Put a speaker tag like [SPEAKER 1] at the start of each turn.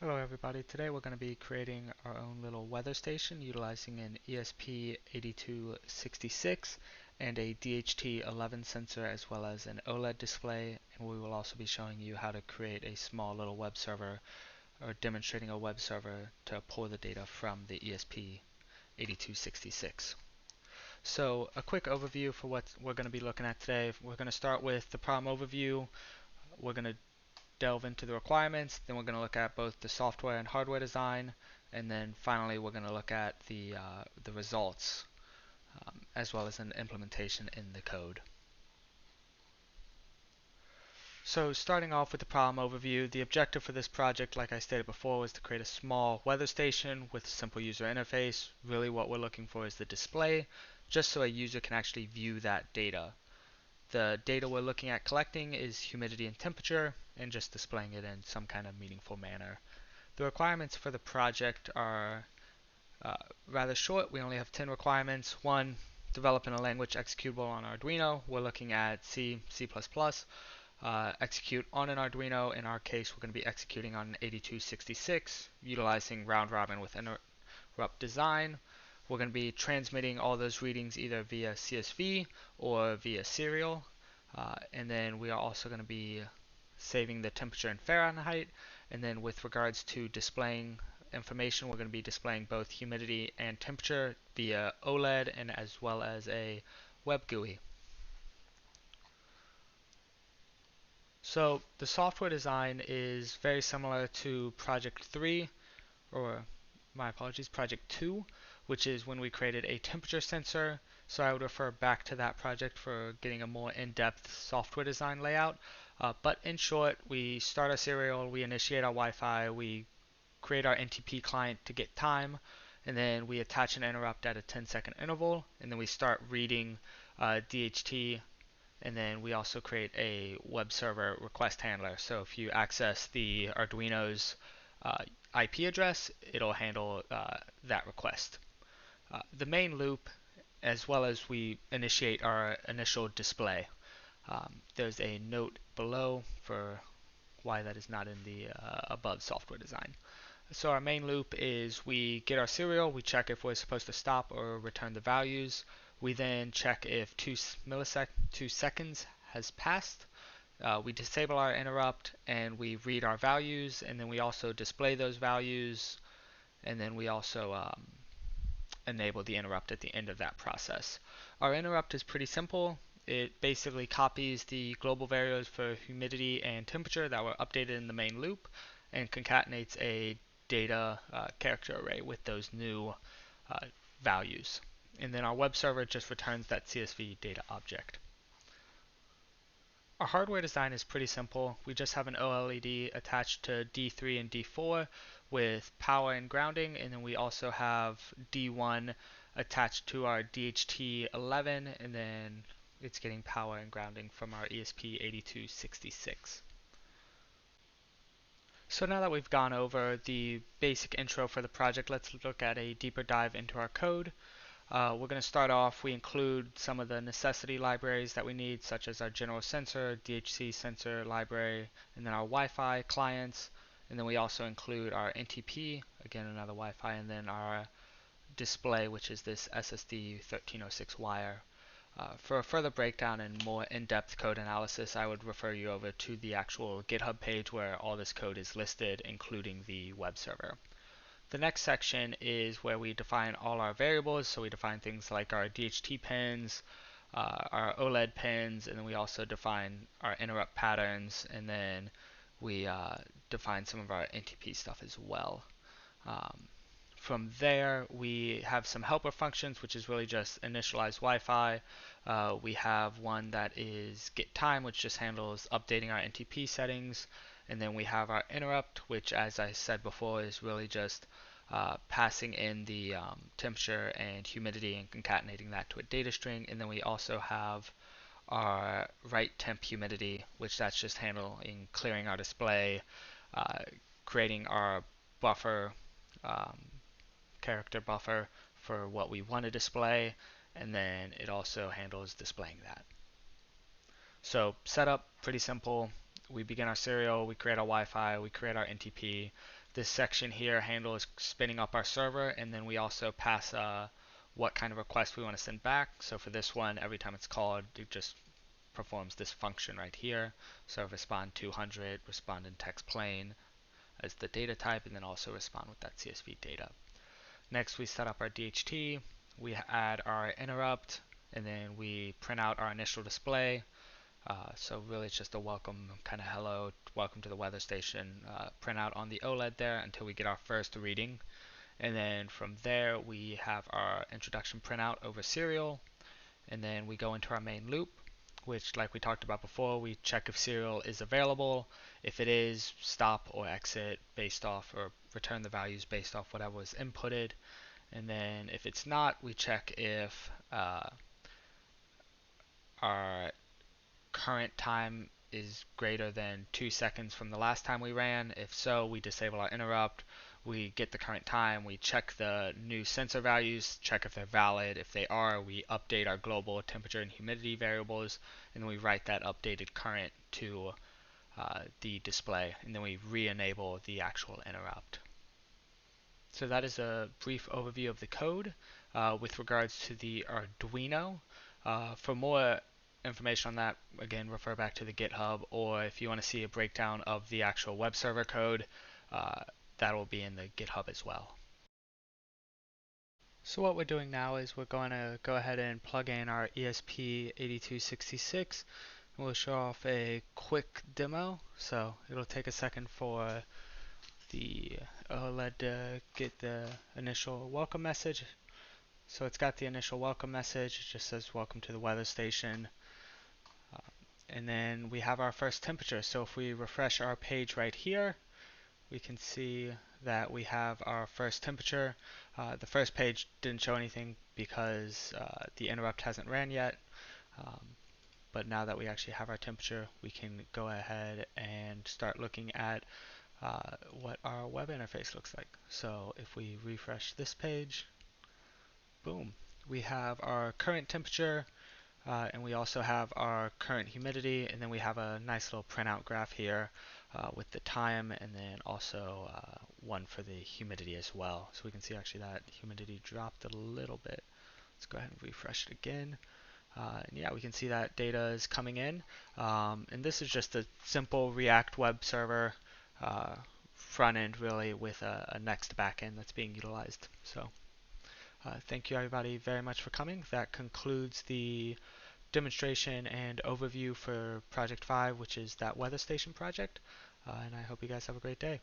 [SPEAKER 1] Hello everybody, today we're going to be creating our own little weather station utilizing an ESP8266 and a DHT11 sensor as well as an OLED display, and we will also be showing you how to create a small little web server or demonstrating a web server to pull the data from the ESP8266. So a quick overview for what we're going to be looking at today. We're going to start with the problem overview. We're going to delve into the requirements, then we're going to look at both the software and hardware design, and then finally we're going to look at the results as well as an implementation in the code. So starting off with the problem overview, the objective for this project, like I stated before, was to create a small weather station with a simple user interface. Really what we're looking for is the display, just so a user can actually view that data. The data we're looking at collecting is humidity and temperature, and just displaying it in some kind of meaningful manner. The requirements for the project are rather short. We only have 10 requirements. One, develop in a language executable on Arduino. We're looking at C, C++. Execute on an Arduino. In our case, we're going to be executing on an 8266, utilizing round robin with interrupt design. We're going to be transmitting all those readings either via CSV or via serial. And then we are also going to be saving the temperature in Fahrenheit. And then with regards to displaying information, we're going to be displaying both humidity and temperature via OLED and as well as a web GUI. So the software design is very similar to project 3, or my apologies, project 2, which is when we created a temperature sensor. So I would refer back to that project for getting a more in-depth software design layout. But in short, we start our serial, we initiate our Wi-Fi, we create our NTP client to get time, and then we attach an interrupt at a 10-second interval, and then we start reading DHT, and then we also create a web server request handler. So if you access the Arduino's IP address, it'll handle that request. The main loop, as well as we initiate our initial display. There's a note below for why that is not in the above software design. So our main loop is we get our serial, we check if we're supposed to stop or return the values. We then check if 2 seconds has passed. We disable our interrupt and we read our values, and then we also display those values, and then we also enable the interrupt at the end of that process. Our interrupt is pretty simple. It basically copies the global variables for humidity and temperature that were updated in the main loop and concatenates a data character array with those new values. And then our web server just returns that CSV data object. Our hardware design is pretty simple. We just have an OLED attached to D3 and D4 with power and grounding, and then we also have D1 attached to our DHT11, and then it's getting power and grounding from our ESP8266. So now that we've gone over the basic intro for the project, let's look at a deeper dive into our code. We're going to start off, we include some of the necessity libraries that we need, such as our general sensor, DHC sensor library, and then our Wi-Fi clients. And then we also include our NTP, again another Wi-Fi, and then our display, which is this SSD 1306 wire. For a further breakdown and more in-depth code analysis, I would refer you over to the actual GitHub page where all this code is listed, including the web server. The next section is where we define all our variables. So we define things like our DHT pins, our OLED pins, and then we also define our interrupt patterns, and then we define some of our NTP stuff as well. From there, we have some helper functions, which is really just initialize Wi-Fi. We have one that is get time, which just handles updating our NTP settings. And then we have our interrupt, which, as I said before, is really just passing in the temperature and humidity and concatenating that to a data string. And then we also have our write temp humidity, which that's just handling clearing our display, creating our buffer, character buffer for what we want to display, and then it also handles displaying that. So setup, pretty simple. we begin our serial, we create our Wi-Fi, we create our NTP. This section here handles spinning up our server, and then we also pass what kind of request we want to send back. So for this one, every time it's called, it just performs this function right here. So respond 200, respond in text plain as the data type, and then also respond with that CSV data. Next, we set up our DHT, we add our interrupt, and then we print out our initial display. So really it's just a welcome, kind of hello, welcome to the weather station printout on the OLED there until we get our first reading. And then from there we have our introduction printout over serial, and then we go into our main loop, which, like we talked about before, we check if serial is available. If it is, stop or exit based off, or return the values based off whatever was inputted. And then if it's not, we check if our current time is greater than 2 seconds from the last time we ran. If so, we disable our interrupt. We get the current time, we check the new sensor values, check if they're valid. If they are, we update our global temperature and humidity variables, and then we write that updated current to the display, and then we re-enable the actual interrupt. So that is a brief overview of the code with regards to the Arduino. For more information on that, again, refer back to the GitHub, or if you want to see a breakdown of the actual web server code, that will be in the GitHub as well. So what we're doing now is we're going to go ahead and plug in our ESP8266. We'll show off a quick demo, so it'll take a second for the OLED to get the initial welcome message. So it's got the initial welcome message, it just says welcome to the weather station. And then we have our first temperature. So if we refresh our page right here, we can see that we have our first temperature. The first page didn't show anything because the interrupt hasn't ran yet. But now that we actually have our temperature, we can go ahead and start looking at what our web interface looks like. So if we refresh this page, boom, we have our current temperature, and we also have our current humidity, and then we have a nice little printout graph here with the time, and then also one for the humidity as well. So we can see actually that humidity dropped a little bit. Let's go ahead and refresh it again. And yeah, we can see that data is coming in. And this is just a simple React web server front end, really, with a Next backend that's being utilized. So thank you everybody very much for coming. That concludes the demonstration and overview for Project 5, which is that weather station project. And I hope you guys have a great day.